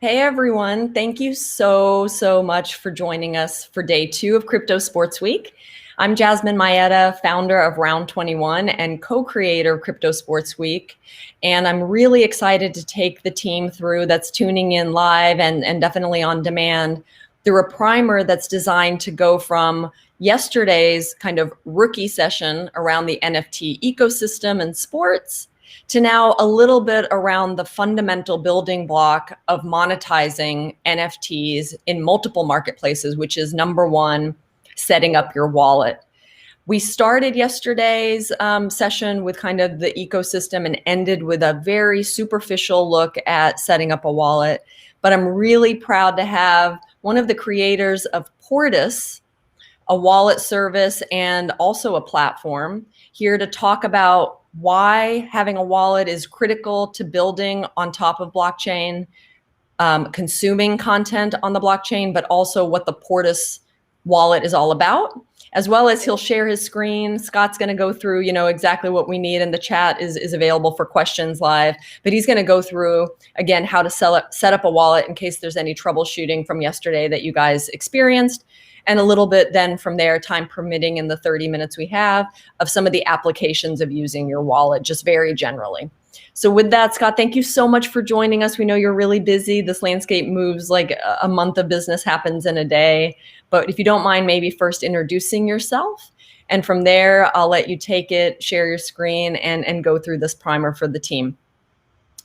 Hey everyone, thank you so much for joining us for day 2 of Crypto Sports Week. I'm Jasmine Maietta, founder of Round 21 and co-creator of Crypto Sports Week. And I'm really excited to take the team through that's tuning in live and definitely on demand through a primer that's designed to go from yesterday's kind of rookie session around the NFT ecosystem and sports to now a little bit around the fundamental building block of monetizing NFTs in multiple marketplaces, which is number one, setting up your wallet. We started yesterday's session with kind of the ecosystem and ended with a very superficial look at setting up a wallet. But I'm really proud to have one of the creators of Portis, a wallet service and also a platform, here to talk about why having a wallet is critical to building on top of blockchain, consuming content on the blockchain, but also what the Portis wallet is all about, as well as he'll share his screen. Scott's going to go through, exactly what we need, and the chat is available for questions live. But he's going to go through, again, how to set up a wallet in case there's any troubleshooting from yesterday that you guys experienced. And a little bit then from there, time permitting in the 30 minutes we have, of some of the applications of using your wallet, just very generally. So with that, Scott, thank you so much for joining us. We know you're really busy. This landscape moves like a month of business happens in a day. But if you don't mind, maybe first introducing yourself. And from there, I'll let you take it, share your screen, and go through this primer for the team.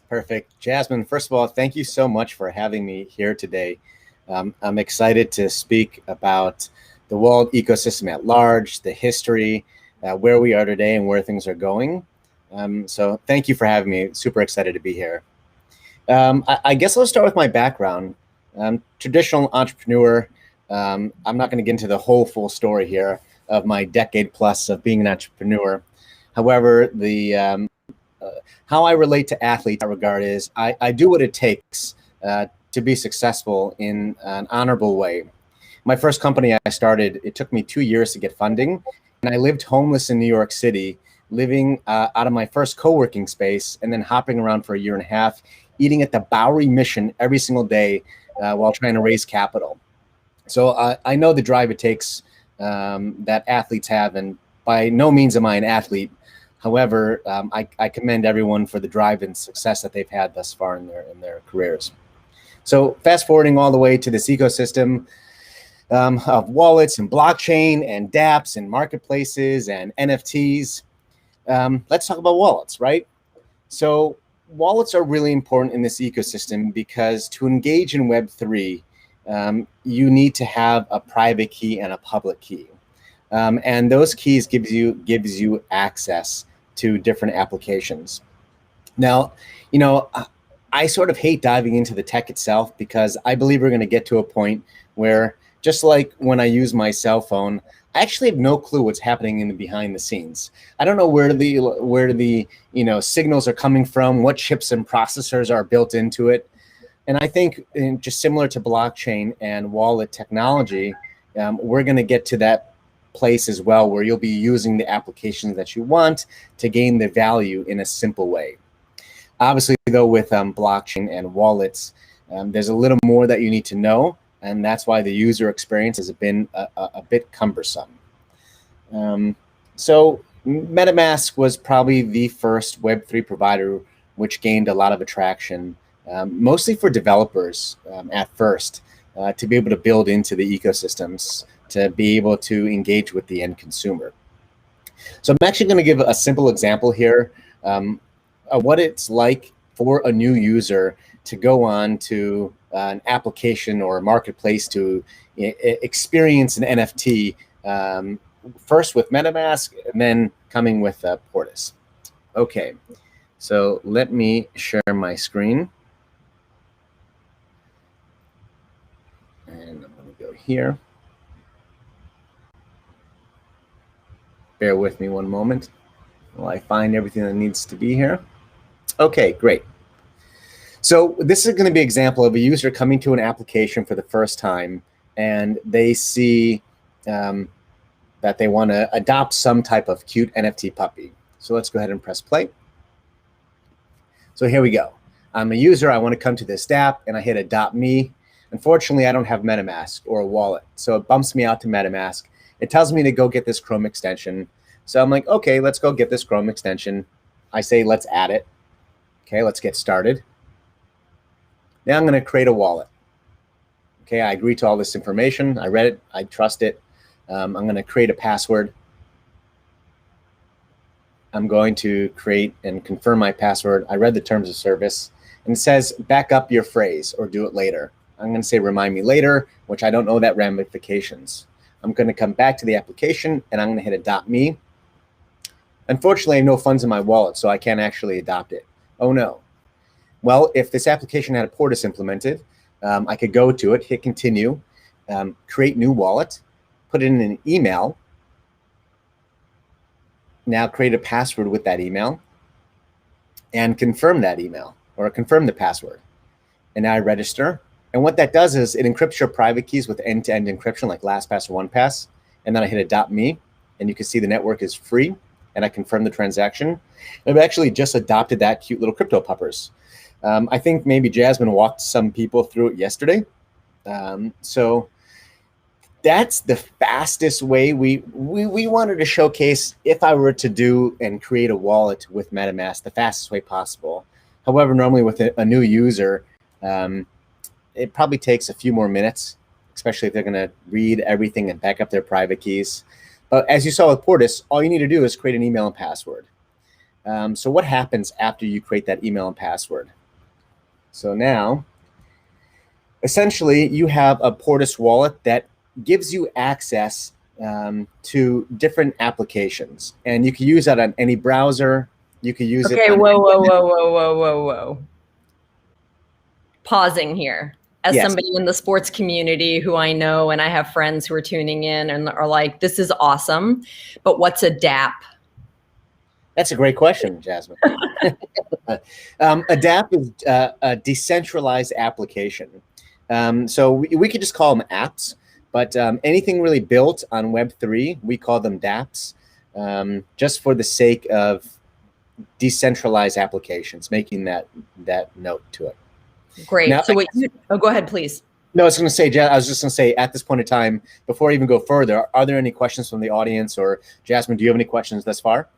Perfect. Jasmine, first of all, thank you so much for having me here today. I'm excited to speak about the wallet ecosystem at large, the history, where we are today and where things are going. So thank you for having me. Super excited to be here. I guess I'll start with my background. Traditional entrepreneur. I'm not going to get into the whole full story here of my decade plus of being an entrepreneur. However, how I relate to athletes in that regard is I do what it takes to be successful in an honorable way. My first company I started, it took me 2 years to get funding, and I lived homeless in New York City, living out of my first co-working space, and then hopping around for a year and a half, eating at the Bowery Mission every single day while trying to raise capital. So I know the drive it takes that athletes have, and by no means am I an athlete. However, I commend everyone for the drive and success that they've had thus far in their careers. So fast forwarding all the way to this ecosystem of wallets and blockchain and dApps and marketplaces and NFTs. Let's talk about wallets, right? So wallets are really important in this ecosystem because to engage in Web3, you need to have a private key and a public key. And those keys gives you access to different applications. Now, I sort of hate diving into the tech itself because I believe we're going to get to a point where, just like when I use my cell phone, I actually have no clue what's happening in the behind the scenes. I don't know where the signals are coming from, what chips and processors are built into it. And I think just similar to blockchain and wallet technology, we're going to get to that place as well where you'll be using the applications that you want to gain the value in a simple way. Obviously, though, with blockchain and wallets, there's a little more that you need to know, and that's why the user experience has been a bit cumbersome. So MetaMask was probably the first Web3 provider which gained a lot of attraction, mostly for developers at first, to be able to build into the ecosystems, to be able to engage with the end consumer. So I'm actually going to give a simple example here. What it's like for a new user to go on to an application or a marketplace to experience an NFT, first with MetaMask and then coming with Portis. Okay, so let me share my screen. And I'm going to go here. Bear with me one moment while I find everything that needs to be here. Okay, great. So this is going to be an example of a user coming to an application for the first time, and they see that they want to adopt some type of cute NFT puppy. So let's go ahead and press play. So here we go. I'm a user, I want to come to this app, and I hit Adopt Me. Unfortunately, I don't have MetaMask or a wallet, so it bumps me out to MetaMask. It tells me to go get this Chrome extension. So I'm like, okay, let's go get this Chrome extension. I say, let's add it. Okay, let's get started. Now I'm going to create a wallet. Okay, I agree to all this information. I read it. I trust it. I'm going to create a password. I'm going to create and confirm my password. I read the terms of service, and it says back up your phrase or do it later. I'm going to say remind me later, which I don't know that ramifications. I'm going to come back to the application, and I'm going to hit Adopt Me. Unfortunately, I have no funds in my wallet, so I can't actually adopt it. Oh, no. Well, if this application had a Portis implemented, I could go to it, hit Continue, create new wallet, put in an email, now create a password with that email, and confirm that email, or confirm the password. And now I register. And what that does is it encrypts your private keys with end-to-end encryption like LastPass or OnePass. And then I hit Adopt Me, and you can see the network is free, and I confirm the transaction. I've actually just adopted that cute little crypto puppers. I think maybe Jasmine walked some people through it yesterday. So that's the fastest way we wanted to showcase if I were to do and create a wallet with MetaMask, the fastest way possible. However, normally with a new user, it probably takes a few more minutes, especially if they're going to read everything and back up their private keys. But as you saw with Portis, all you need to do is create an email and password. So what happens after you create that email and password? So now, essentially, you have a Portis wallet that gives you access to different applications. And you can use that on any browser. You can use it on... Whoa. Pausing here. As Yes. Somebody in the sports community who I know, and I have friends who are tuning in and are like, this is awesome, but what's a DApp? That's a great question, Jasmine. A DApp is a decentralized application. So we could just call them apps, but anything really built on Web3, we call them dApps, just for the sake of decentralized applications, making that note to it. Great. Now, So go ahead, please. No, I was just going to say, at this point in time, before I even go further, are there any questions from the audience, or Jasmine, do you have any questions thus far?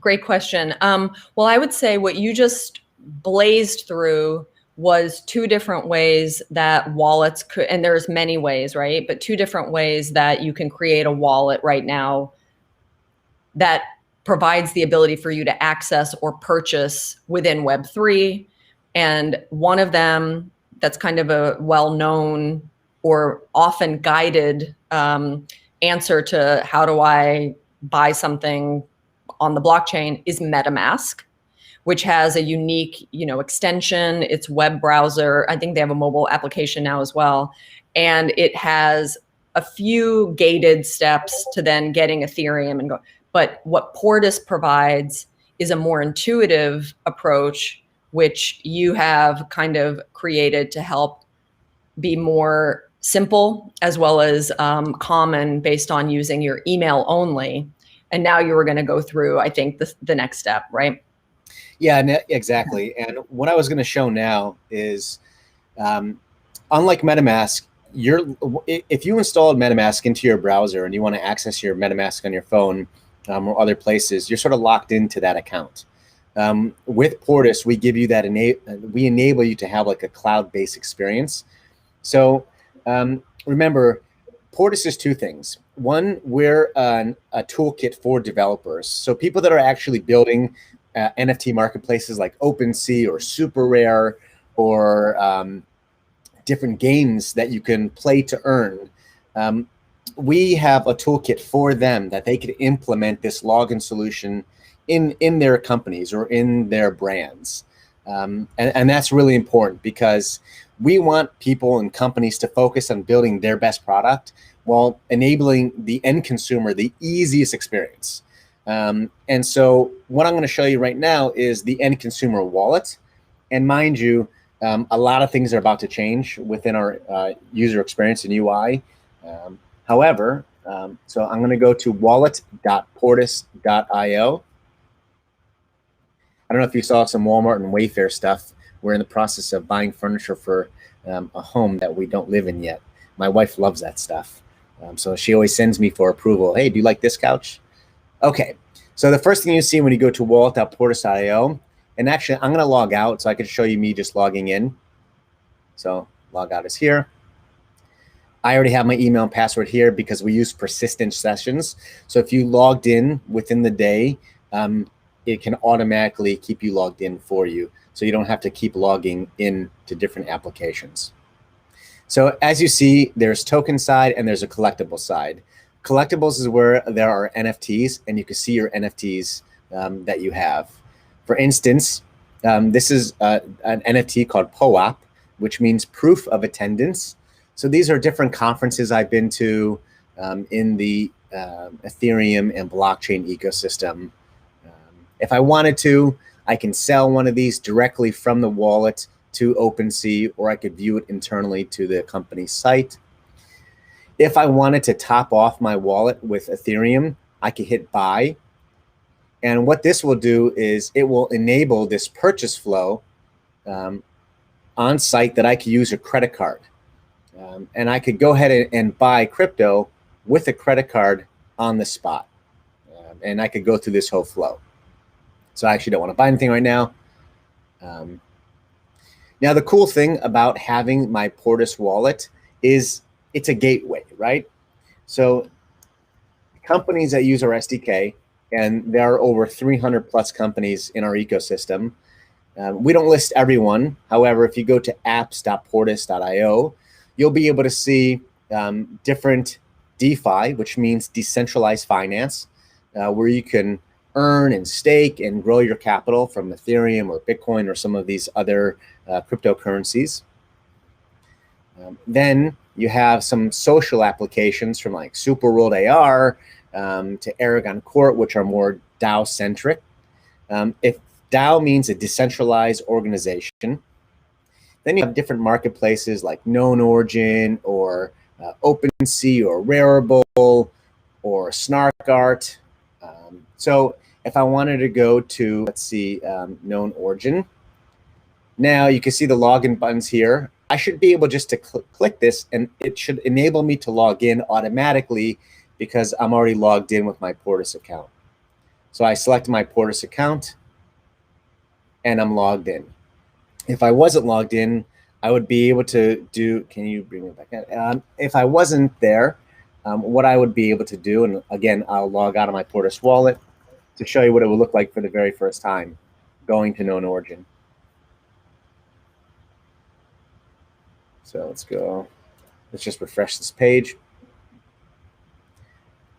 Great question. Well, I would say what you just blazed through was two different ways that wallets could, and there's many ways, right? But two different ways that you can create a wallet right now that provides the ability for you to access or purchase within Web3. And one of them that's kind of a well-known or often guided answer to how do I buy something on the blockchain is MetaMask, which has a unique, extension. It's web browser. I think they have a mobile application now as well. And it has a few gated steps to then getting Ethereum and go. But what Portis provides is a more intuitive approach, which you have kind of created to help be more simple as well as common based on using your email only. And now you were going to go through, I think, the next step, right? Yeah, exactly. And what I was going to show now is, unlike MetaMask, if you installed MetaMask into your browser and you want to access your MetaMask on your phone or other places, you're sort of locked into that account. With Portis, we give you that we enable you to have like a cloud-based experience. So remember, Portis is two things. One, we're a toolkit for developers. So people that are actually building NFT marketplaces like OpenSea or Super Rare or different games that you can play to earn. We have a toolkit for them that they could implement this login solution in their companies or in their brands. And that's really important because we want people and companies to focus on building their best product while enabling the end consumer the easiest experience. And so what I'm going to show you right now is the end consumer wallet. And mind you, a lot of things are about to change within our user experience and UI. However, so I'm going to go to wallet.portis.io. I don't know if you saw some Walmart and Wayfair stuff we're in the process of buying furniture for a home that we don't live in yet. My wife loves that stuff. So she always sends me for approval. Hey, do you like this couch? Okay. So the first thing you see when you go to wallet.portis.io, and actually I'm going to log out so I can show you me just logging in. So log out is here. I already have my email and password here because we use persistent sessions. So if you logged in within the day, it can automatically keep you logged in for you. So you don't have to keep logging in to different applications. So as you see, there's token side and there's a collectible side. Collectibles is where there are NFTs and you can see your NFTs that you have. For instance, this is an NFT called POAP, which means proof of attendance. So these are different conferences I've been to in the ethereum and blockchain ecosystem. If I wanted to, I can sell one of these directly from the wallet to OpenSea, or I could view it internally to the company's site. If I wanted to top off my wallet with Ethereum, I could hit buy. And what this will do is it will enable this purchase flow on site that I could use a credit card. And I could go ahead and buy crypto with a credit card on the spot. And I could go through this whole flow. So I actually don't want to buy anything right now. Now, the cool thing about having my Portis wallet is it's a gateway, right? So companies that use our SDK, and there are over 300 plus companies in our ecosystem. We don't list everyone. However, if you go to apps.portis.io, you'll be able to see different DeFi, which means decentralized finance, where you can earn and stake and grow your capital from Ethereum or Bitcoin or some of these other cryptocurrencies. Then you have some social applications from like Superworld AR to Aragon Court, which are more DAO-centric. If DAO means a decentralized organization, then you have different marketplaces like Known Origin or OpenSea or Rarible or SnarkArt. So if I wanted to go to, let's see, Known Origin, now you can see the login buttons here. I should be able just to click this and it should enable me to log in automatically because I'm already logged in with my Portis account. So I select my Portis account and I'm logged in. If I wasn't logged in, I would be able to do, can you bring me back in? If I wasn't there, what I would be able to do, and again, I'll log out of my Portis wallet to show you what it would look like for the very first time going to Known Origin. So let's go, let's just refresh this page.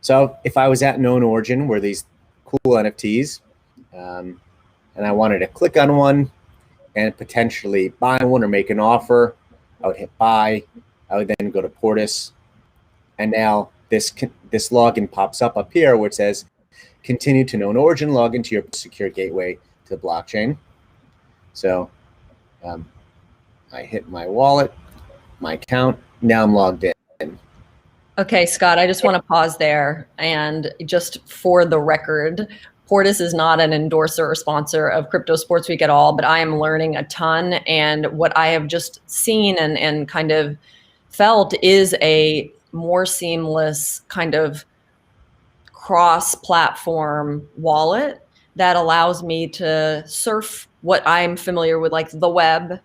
So if I was at Known Origin where these cool NFTs, and I wanted to click on one and potentially buy one or make an offer, I would hit buy. I would then go to Portis. And now this login pops up here where it says, continue to Known Origin, log into your secure gateway to the blockchain. So I hit my wallet, my account, now I'm logged in. Okay, Scott, I just want to pause there. And just for the record, Portis is not an endorser or sponsor of Crypto Sports Week at all, but I am learning a ton. And what I have just seen and kind of felt is a more seamless kind of cross-platform wallet that allows me to surf what I'm familiar with, like the web,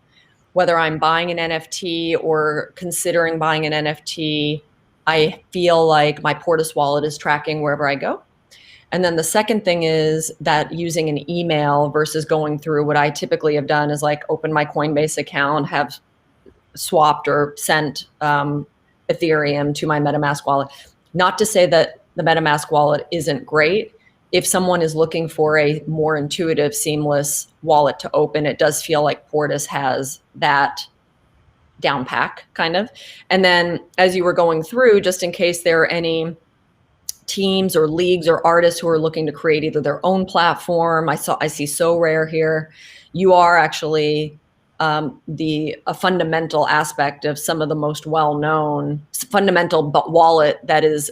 whether I'm buying an NFT or considering buying an NFT. I feel like my Portis wallet is tracking wherever I go. And then the second thing is that using an email versus going through what I typically have done is like open my Coinbase account, have swapped or sent Ethereum to my MetaMask wallet. Not to say that the MetaMask wallet isn't great. If someone is looking for a more intuitive, seamless wallet to open, it does feel like Portis has that down pack kind of. And then as you were going through, just in case there are any teams or leagues or artists who are looking to create either their own platform, I see So Rare here. You are actually a fundamental aspect of some of the most well-known fundamental wallet that is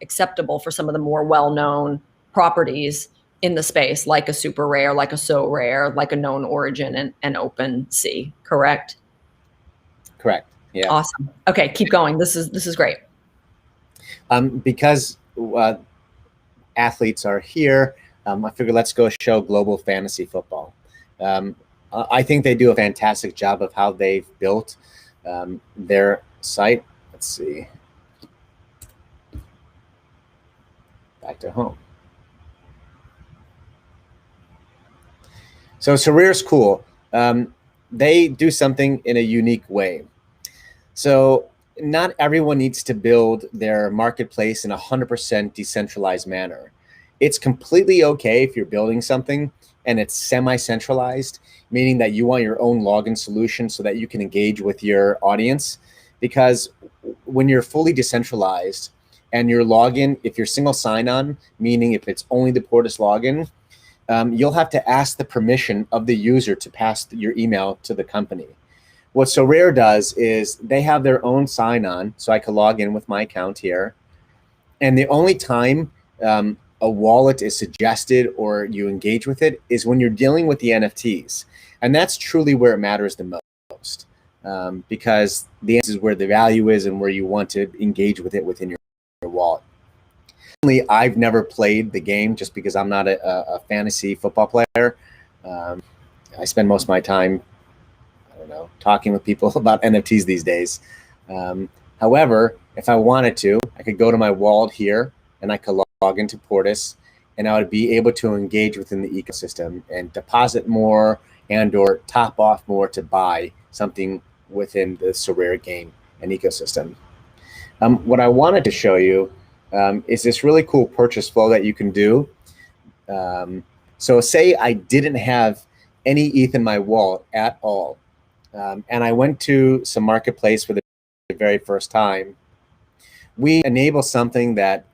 acceptable for some of the more well-known properties in the space, like a super rare, like a so rare, like a known origin and open sea, correct? Correct. Yeah. Awesome. Okay, keep going. This is great. Because athletes are here, I figured let's go show global fantasy football. I think they do a fantastic job of how they've built their site. Let's see. Back to home. So Sareer's cool. They do something in a unique way. So not everyone needs to build their marketplace in a 100% decentralized manner. It's completely okay if you're building something and it's semi-centralized, meaning that you want your own login solution so that you can engage with your audience. Because when you're fully decentralized and your login, if you're single sign-on, meaning if it's only the Portis login, you'll have to ask the permission of the user to pass your email to the company. What Sorare does is they have their own sign-on, so I can log in with my account here. And the only time a wallet is suggested or you engage with it is when you're dealing with the NFTs. And that's truly where it matters the most, because the answer is where the value is and where you want to engage with it within your wallet. I've never played the game just because I'm not a fantasy football player. I spend most of my time, I don't know, talking with people about NFTs these days. However, if I wanted to, I could go to my wallet here and I could log into Portis and I would be able to engage within the ecosystem and deposit more and or top off more to buy something within the Sorare game and ecosystem. What I wanted to show you is this really cool purchase flow that you can do. So say I didn't have any ETH in my wallet at all. And I went to some marketplace for the very first time. We enable something that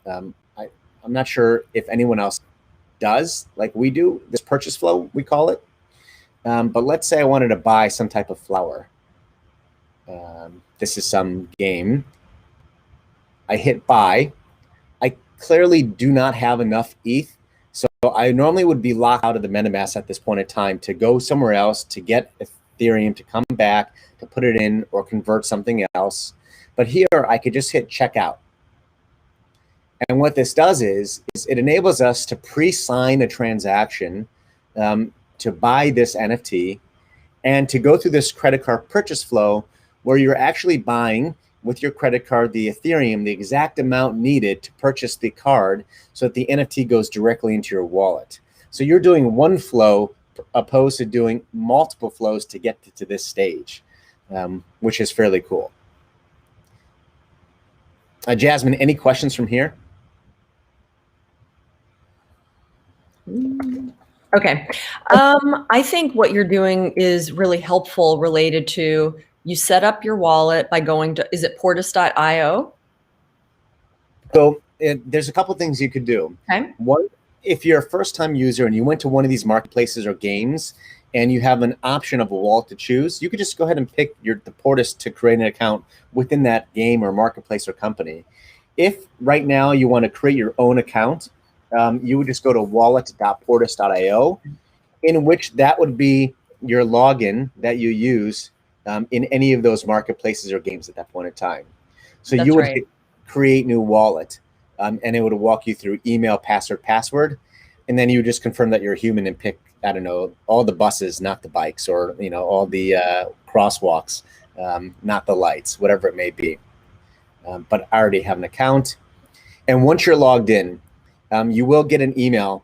I'm not sure if anyone else does like we do, this purchase flow, we call it. But let's say I wanted to buy some type of flower. This is some game. I hit buy. I clearly do not have enough ETH. So I normally would be locked out of the MetaMask at this point in time to go somewhere else to get ethereum to come back, to put it in or convert something else. But here I could just hit checkout. And what this does is it enables us to pre-sign a transaction to buy this NFT and to go through this credit card purchase flow where you're actually buying with your credit card the ethereum, the exact amount needed to purchase the card so that the NFT goes directly into your wallet. So you're doing one flow opposed to doing multiple flows to get to this stage, which is fairly cool. Jasmine, any questions from here? Okay. I think what you're doing is really helpful related to you set up your wallet by going to, is it portis.io? So there's a couple things you could do. Okay. One, if you're a first-time user and you went to one of these marketplaces or games and you have an option of a wallet to choose, you could just go ahead and pick the Portis to create an account within that game or marketplace or company. If right now you want to create your own account, you would just go to wallet.portis.io, in which that would be your login that you use in any of those marketplaces or games at that point in time. So you would hit create new wallet, and it would walk you through email, password, and then you just confirm that you're a human and pick, I don't know, all the buses, not the bikes, or all the crosswalks, not the lights, whatever it may be. But I already have an account, and once you're logged in, you will get an email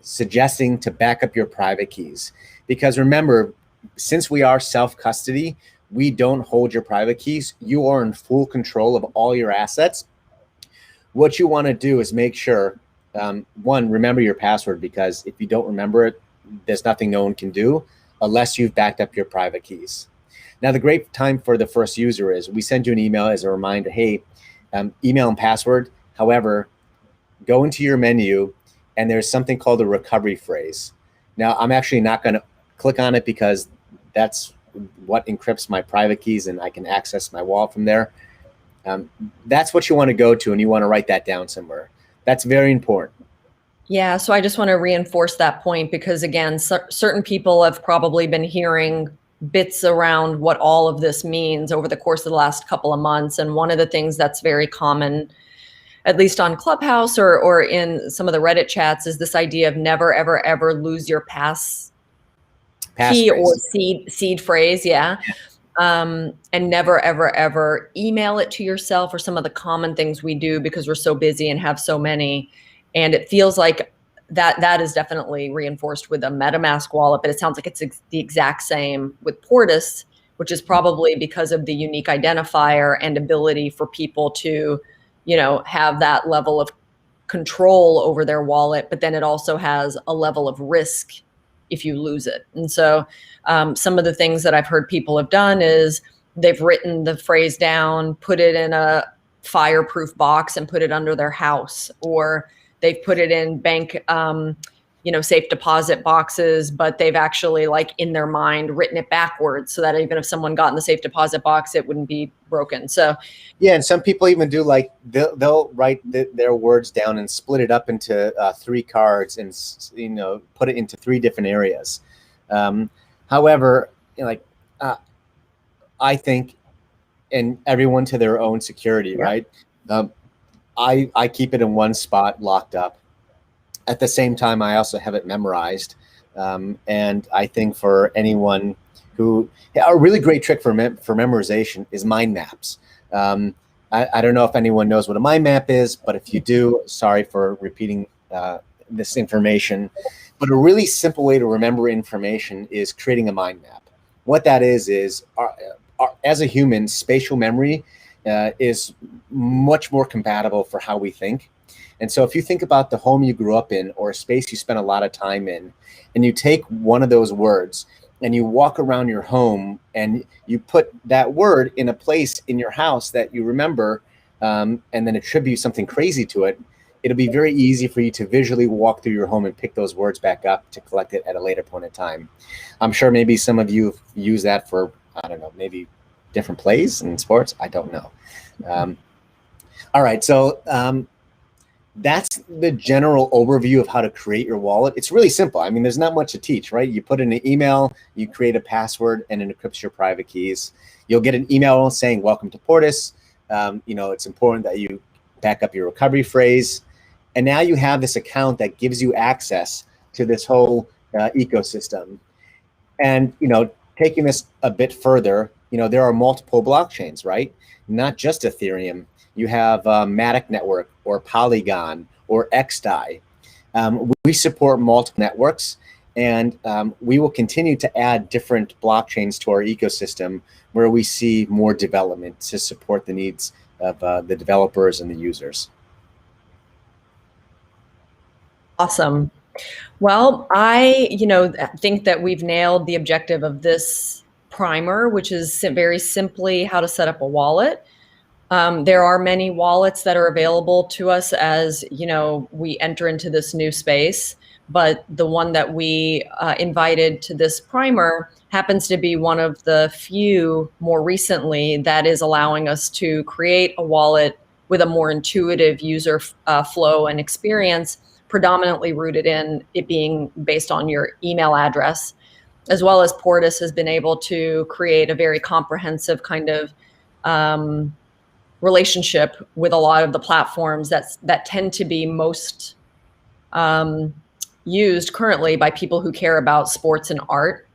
suggesting to back up your private keys. Because remember, since we are self-custody, we don't hold your private keys. You are in full control of all your assets. What you want to do is make sure, one, remember your password, because if you don't remember it, there's nothing no one can do unless you've backed up your private keys. Now, the great time for the first user is we send you an email as a reminder, hey, email and password. However, go into your menu and there's something called a recovery phrase. Now, I'm actually not going to click on it because that's what encrypts my private keys and I can access my wallet from there. That's what you want to go to, and you want to write that down somewhere. That's very important. Yeah, so I just want to reinforce that point because, again, certain people have probably been hearing bits around what all of this means over the course of the last couple of months. And one of the things that's very common, at least on Clubhouse or in some of the Reddit chats, is this idea of never, ever, ever lose your pass key or seed phrase. Yeah. And never, ever, ever email it to yourself, or some of the common things we do because we're so busy and have so many. And it feels like that is definitely reinforced with a MetaMask wallet, but it sounds like it's the exact same with Portis, which is probably because of the unique identifier and ability for people to, have that level of control over their wallet, but then it also has a level of risk if you lose it. And so some of the things that I've heard people have done is they've written the phrase down, put it in a fireproof box and put it under their house, or they've put it in bank, safe deposit boxes, but they've actually, like, in their mind written it backwards so that even if someone got in the safe deposit box, it wouldn't be broken. So yeah, and some people even do, like, they'll write their words down and split it up into 3 cards and put it into 3 different areas. However, I think, and everyone to their own security, right? I keep it in one spot locked up. At the same time, I also have it memorized. And I think for anyone who, a really great trick for memorization is mind maps. I don't know if anyone knows what a mind map is, but if you do, sorry for repeating this information. But a really simple way to remember information is creating a mind map. What that is as a human, spatial memory is much more compatible for how we think. And so if you think about the home you grew up in, or a space you spent a lot of time in, and you take one of those words and you walk around your home and you put that word in a place in your house that you remember, and then attribute something crazy to it, it'll be very easy for you to visually walk through your home and pick those words back up to collect it at a later point in time. I'm sure maybe some of you use that for, I don't know, maybe different plays in sports. I don't know. All right, so that's the general overview of how to create your wallet. It's really simple. I mean, there's not much to teach, right? You put in an email, you create a password, and it encrypts your private keys. You'll get an email saying, welcome to Portis. It's important that you back up your recovery phrase. And now you have this account that gives you access to this whole ecosystem. And, taking this a bit further, there are multiple blockchains, right? Not just Ethereum. You have Matic Network or Polygon or XDAI. We support multiple networks, and we will continue to add different blockchains to our ecosystem where we see more development to support the needs of the developers and the users. Awesome. Well, I, think that we've nailed the objective of this primer, which is very simply how to set up a wallet. There are many wallets that are available to us as, we enter into this new space, but the one that we invited to this primer happens to be one of the few more recently that is allowing us to create a wallet with a more intuitive user flow and experience, predominantly rooted in it being based on your email address, as well as Portis has been able to create a very comprehensive kind of relationship with a lot of the platforms that tend to be most used currently by people who care about sports and art.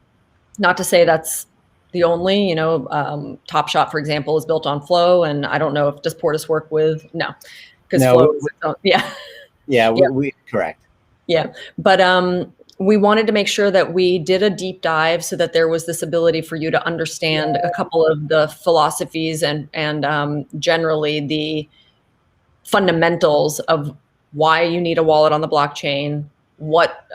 Not to say that's the only, Top Shot, for example, is built on Flow, and I don't know if does Portis work with because Flow is its own, yeah, we correct. Yeah, but we wanted to make sure that we did a deep dive so that there was this ability for you to understand a couple of the philosophies and generally the fundamentals of why you need a wallet on the blockchain, what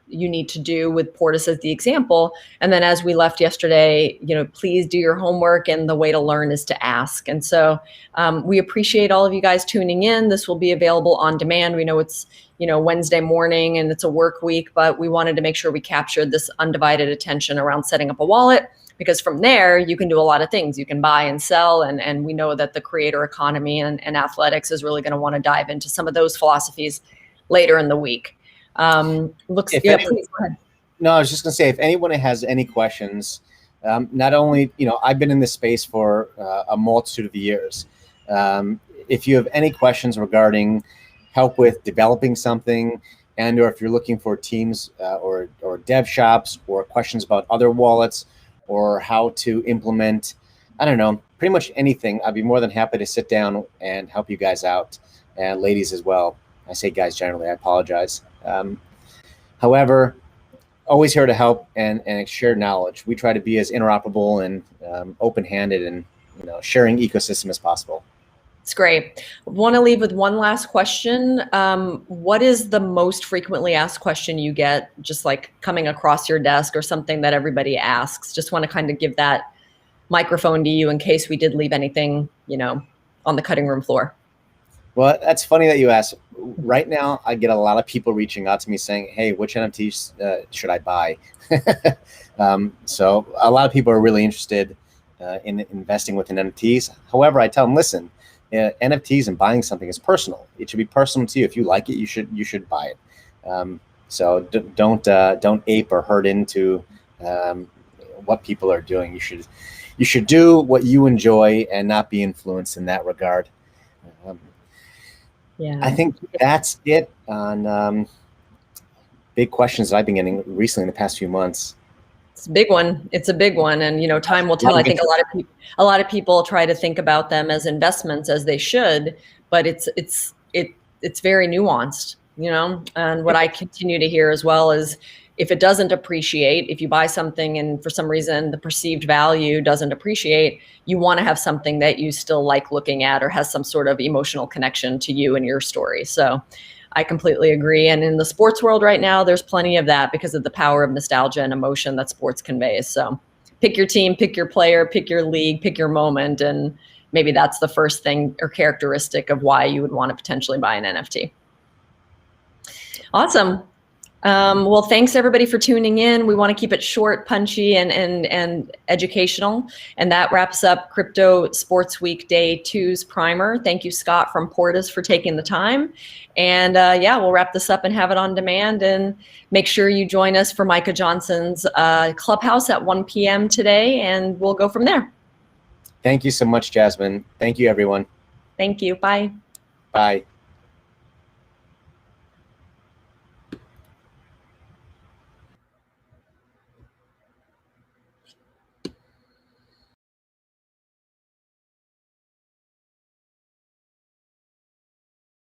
you need to do with Portis as the example. And then as we left yesterday, please do your homework, and the way to learn is to ask. And so we appreciate all of you guys tuning in. This will be available on demand. We know it's, Wednesday morning and it's a work week, but we wanted to make sure we captured this undivided attention around setting up a wallet, because from there you can do a lot of things. You can buy and sell, and we know that the creator economy and athletics is really going to want to dive into some of those philosophies later in the week. Looks, If yeah, any, please go ahead. no, I was just going to say, if anyone has any questions, not only, I've been in this space for a multitude of years. If you have any questions regarding help with developing something, and or if you're looking for teams or dev shops, or questions about other wallets, or how to implement, I don't know, pretty much anything, I'd be more than happy to sit down and help you guys out, and ladies as well. I say guys generally, I apologize. However, always here to help and share knowledge. We try to be as interoperable and open-handed and sharing ecosystem as possible. It's great. Want to leave with one last question. What is the most frequently asked question you get, just like coming across your desk, or something that everybody asks? Just want to kind of give that microphone to you in case we did leave anything, on the cutting room floor. Well, that's funny that you asked. Right now, I get a lot of people reaching out to me saying, hey, which NFTs should I buy? So a lot of people are really interested in investing within NFTs. However, I tell them, listen, NFTs and buying something is personal. It should be personal to you. If you like it, you should buy it. So don't ape or herd into what people are doing. You should do what you enjoy and not be influenced in that regard. Yeah, I think that's it on big questions that I've been getting recently in the past few months. it's a big one. It's a big one, and time will tell. I think a lot of people try to think about them as investments, as they should, but it's very nuanced, And what I continue to hear as well is, if it doesn't appreciate, if you buy something and for some reason the perceived value doesn't appreciate, you want to have something that you still like looking at or has some sort of emotional connection to you and your story. So I completely agree. And in the sports world right now, there's plenty of that because of the power of nostalgia and emotion that sports conveys. So pick your team, pick your player, pick your league, pick your moment. And maybe that's the first thing or characteristic of why you would want to potentially buy an NFT. Awesome. Well, thanks everybody for tuning in. We want to keep it short, punchy, and educational. And that wraps up Crypto Sports Week Day 2's primer. Thank you, Scott from Portis, for taking the time. And yeah, we'll wrap this up and have it on demand. And make sure you join us for Micah Johnson's Clubhouse at 1 p.m. today, and we'll go from there. Thank you so much, Jasmine. Thank you, everyone. Thank you. Bye. Bye.